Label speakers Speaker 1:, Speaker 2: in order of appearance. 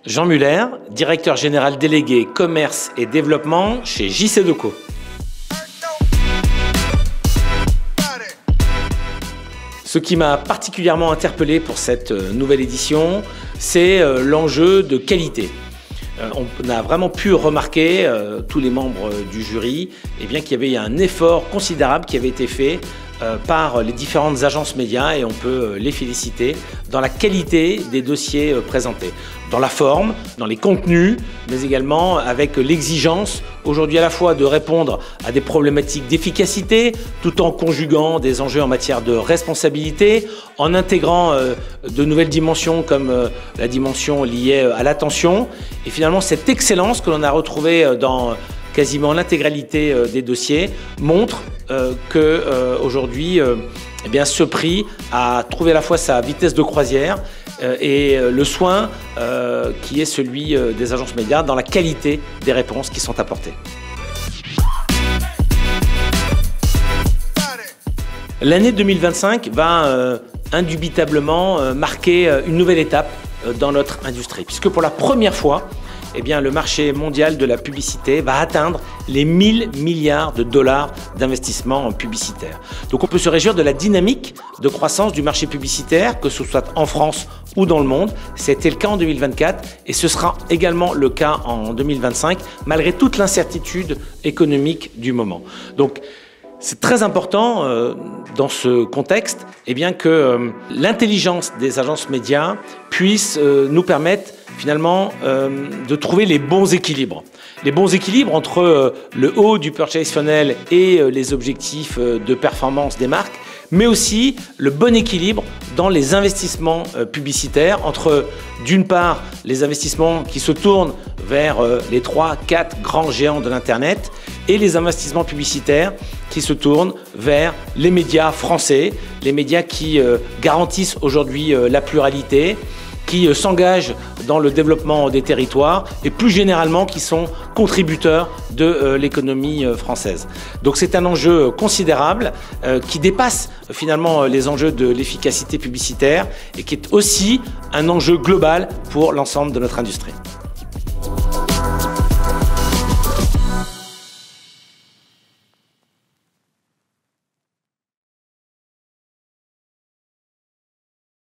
Speaker 1: Jean Muller, directeur général délégué commerce et développement chez JCDecaux. Ce qui m'a particulièrement interpellé pour cette nouvelle édition, c'est l'enjeu de qualité. On a vraiment pu remarquer, tous les membres du jury, qu'il y avait un effort considérable qui avait été fait par les différentes agences médias, et on peut les féliciter dans la qualité des dossiers présentés, dans la forme, dans les contenus, mais également avec l'exigence aujourd'hui à la fois de répondre à des problématiques d'efficacité, tout en conjuguant des enjeux en matière de responsabilité, en intégrant de nouvelles dimensions comme la dimension liée à l'attention, et finalement cette excellence que l'on a retrouvée dans quasiment l'intégralité des dossiers montre qu'aujourd'hui, ce prix a trouvé à la fois sa vitesse de croisière et le soin qui est celui des agences médias dans la qualité des réponses qui sont apportées. L'année 2025 va indubitablement marquer une nouvelle étape dans notre industrie, puisque pour la première fois, le marché mondial de la publicité va atteindre les 1000 milliards de dollars d'investissement publicitaire. Donc on peut se réjouir de la dynamique de croissance du marché publicitaire, que ce soit en France ou dans le monde. C'était le cas en 2024 et ce sera également le cas en 2025, malgré toute l'incertitude économique du moment. Donc c'est très important dans ce contexte que l'intelligence des agences médias puisse nous permettre finalement de trouver les bons équilibres. Les bons équilibres entre le haut du purchase funnel et les objectifs de performance des marques, mais aussi le bon équilibre dans les investissements publicitaires entre, d'une part, les investissements qui se tournent vers les 3-4 grands géants de l'Internet et les investissements publicitaires qui se tournent vers les médias français, les médias qui garantissent aujourd'hui la pluralité, qui s'engagent dans le développement des territoires et plus généralement qui sont contributeurs de l'économie française. Donc c'est un enjeu considérable qui dépasse finalement les enjeux de l'efficacité publicitaire et qui est aussi un enjeu global pour l'ensemble de notre industrie.